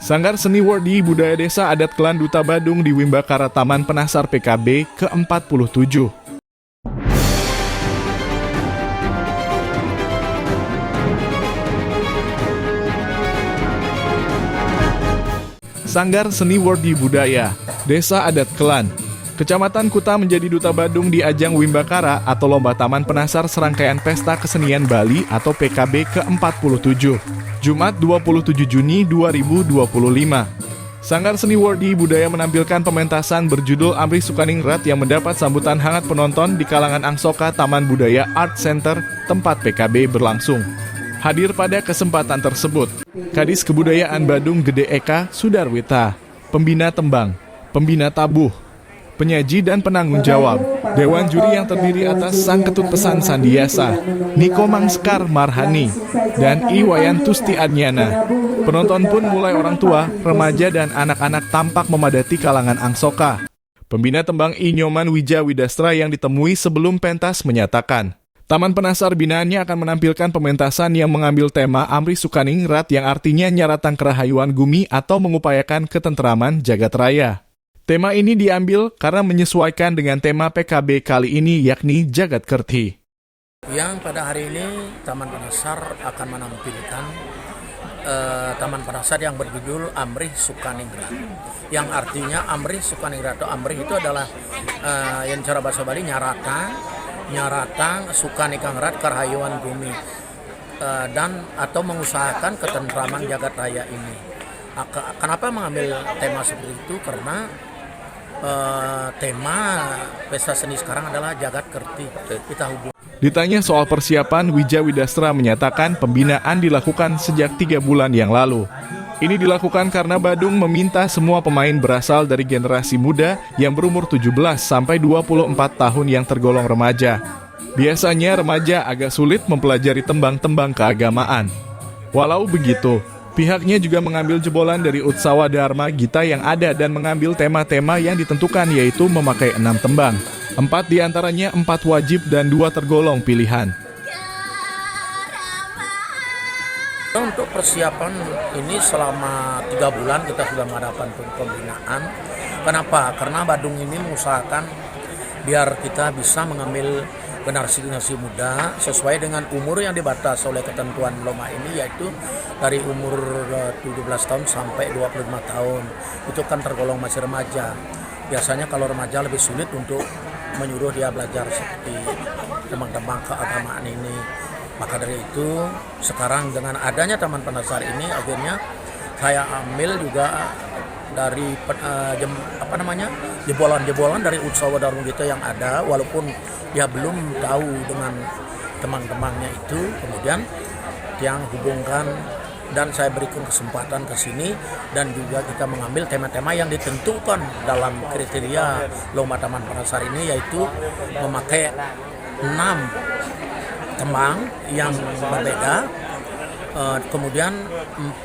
Sanggar Seni Wardi Budaya Desa Adat Klan Duta Badung di Wimbakara Taman Penasar PKB ke-47. Sanggar Seni Wardi Budaya Desa Adat Klan Kecamatan Kuta menjadi Duta Badung di ajang Wimbakara atau Lomba Taman Penasar Serangkaian Pesta Kesenian Bali atau PKB ke-47, Jumat 27 Juni 2025. Sanggar Seni Wardi Budaya menampilkan pementasan berjudul Amri Sukaningrat yang mendapat sambutan hangat penonton di kalangan Angsoka Taman Budaya Art Center tempat PKB berlangsung. Hadir pada kesempatan tersebut, Kadis Kebudayaan Badung Gede Eka Sudarwita, Pembina Tembang, Pembina Tabuh, penyaji dan penanggung jawab, Dewan Juri yang terdiri atas Sang Ketut Pesan Sandiasa, Niko Mangskar Marhani, dan Iwayan Tusti Adnyana. Penonton pun mulai orang tua, remaja, dan anak-anak tampak memadati kalangan Angsoka. Pembina Tembang I Nyoman Wija Widastra yang ditemui sebelum pentas menyatakan, Taman Penasar binaannya akan menampilkan pementasan yang mengambil tema Amri Sukaningrat yang artinya nyaratan kerahayuan gumi atau mengupayakan ketenteraman jagat raya. Tema ini diambil karena menyesuaikan dengan tema PKB kali ini yakni Jagat Kerti. Yang pada hari ini Taman Penasar akan menampilkan Taman Penasar yang berjudul Amri Sukaningrat. Yang artinya Amri Sukaningrat atau Amri itu adalah yang cara bahasa Bali nyaratan Sukaningrat kerahayuan bumi dan atau mengusahakan ketentraman jagat raya ini. Kenapa mengambil tema seperti itu? Karena tema pesta seni sekarang adalah Jagat Kerti. Kita hubung. Ditanya soal persiapan, Wija Widastra menyatakan pembinaan dilakukan sejak 3 bulan yang lalu. Ini dilakukan karena Badung meminta semua pemain berasal dari generasi muda yang berumur 17 sampai 24 tahun yang tergolong remaja. Biasanya remaja agak sulit mempelajari tembang-tembang keagamaan. Walau begitu, pihaknya juga mengambil jebolan dari Utsawa Dharma Gita yang ada dan mengambil tema-tema yang ditentukan yaitu memakai 6 tembang. 4 diantaranya 4 wajib dan 2 tergolong pilihan. Untuk persiapan ini selama 3 bulan kita sudah mengadakan pembinaan. Kenapa? Karena Badung ini mengusahakan biar kita bisa mengambil generasi muda sesuai dengan umur yang dibatas oleh ketentuan lomba ini, yaitu dari umur 17 tahun sampai 25 tahun. Itu kan tergolong masih remaja. Biasanya kalau remaja lebih sulit untuk menyuruh dia belajar seperti tembang-tembang keagamaan ini. Maka dari itu sekarang dengan adanya Taman Penasar ini akhirnya saya ambil juga dari jebolan-jebolan dari Utsawa Dharma Gita yang ada, walaupun dia belum tahu dengan tembang-tembangnya itu, kemudian yang hubungkan dan saya berikan kesempatan ke sini dan juga kita mengambil tema-tema yang ditentukan dalam kriteria Lomba Taman Penasar ini, yaitu memakai 6 tembang yang berbeda, kemudian 4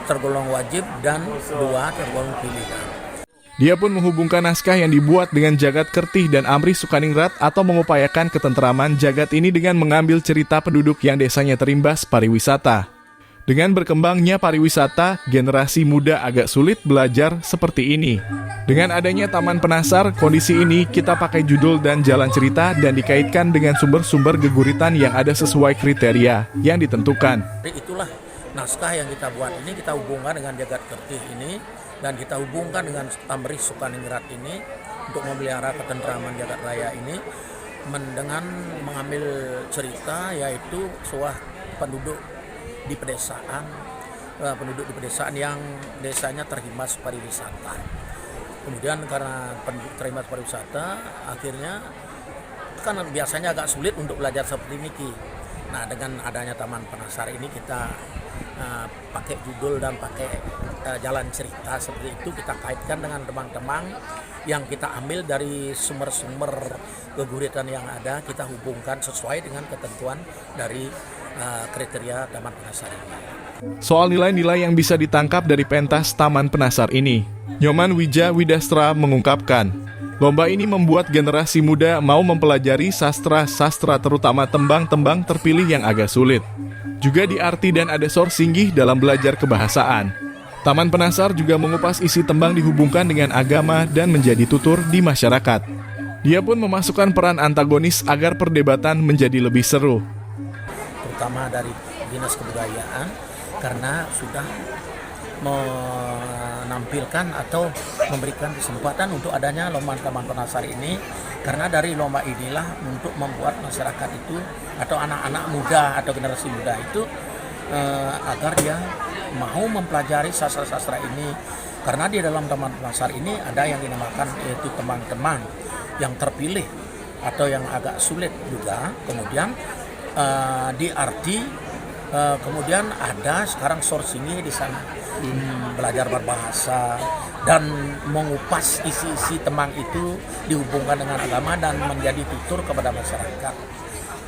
tergolong wajib dan 2 tergolong pilihan. Dia pun menghubungkan naskah yang dibuat dengan Jagat Kerti dan Amri Sukaningrat atau mengupayakan ketenteraman jagat ini dengan mengambil cerita penduduk yang desanya terimbas pariwisata. Dengan berkembangnya pariwisata, generasi muda agak sulit belajar seperti ini. Dengan adanya Taman Penasar, kondisi ini kita pakai judul dan jalan cerita dan dikaitkan dengan sumber-sumber geguritan yang ada sesuai kriteria yang ditentukan. Itulah naskah yang kita buat ini, kita hubungkan dengan Jagat Kerti ini dan kita hubungkan dengan Amri Sukaningrat ini untuk memelihara ketenteraman jagat raya ini dengan mengambil cerita yaitu sebuah penduduk di pedesaan yang desanya terhimbas pariwisata. Kemudian karena penduduk terhimbas pariwisata, akhirnya kan biasanya agak sulit untuk belajar seperti ini. Nah, dengan adanya Taman Penasar ini kita pakai judul dan pakai jalan cerita seperti itu, kita kaitkan dengan tembang-tembang yang kita ambil dari sumber-sumber geguritan yang ada, kita hubungkan sesuai dengan ketentuan dari kriteria Taman Penasar ini. Soal nilai-nilai yang bisa ditangkap dari pentas Taman Penasar ini, Nyoman Wija Widastra mengungkapkan, lomba ini membuat generasi muda mau mempelajari sastra-sastra terutama tembang-tembang terpilih yang agak sulit. Juga diarti dan ada sorsinggih dalam belajar kebahasaan. Taman Penasar juga mengupas isi tembang dihubungkan dengan agama dan menjadi tutur di masyarakat. Dia pun memasukkan peran antagonis agar perdebatan menjadi lebih seru. Terutama dari Dinas Kebudayaan, karena sudah menampilkan atau memberikan kesempatan untuk adanya lomba Taman Penasar ini, karena dari lomba inilah untuk membuat masyarakat itu atau anak-anak muda atau generasi muda itu agar dia mau mempelajari sastra-sastra ini, karena di dalam Taman Penasar ini ada yang dinamakan yaitu teman-teman yang terpilih atau yang agak sulit juga, kemudian diarti, kemudian ada sekarang sourcingnya di sana, belajar berbahasa dan mengupas isi-isi tembang itu dihubungkan dengan agama dan menjadi tutur kepada masyarakat.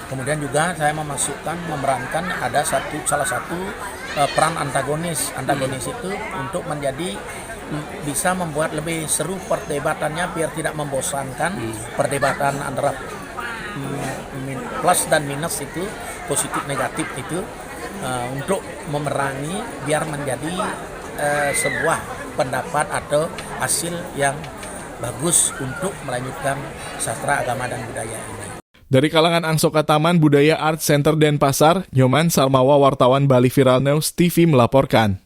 Kemudian juga saya memerankan ada salah satu peran antagonis. Antagonis itu untuk menjadi bisa membuat lebih seru perdebatannya biar tidak membosankan. Perdebatan antara plus dan minus itu, positif negatif itu, untuk memerangi biar menjadi sebuah pendapat atau hasil yang bagus untuk melanjutkan sastra, agama, dan budaya ini. Dari kalangan Angsoka Taman Budaya Art Center Denpasar, Nyoman Salmawa, wartawan Bali Viral News TV melaporkan.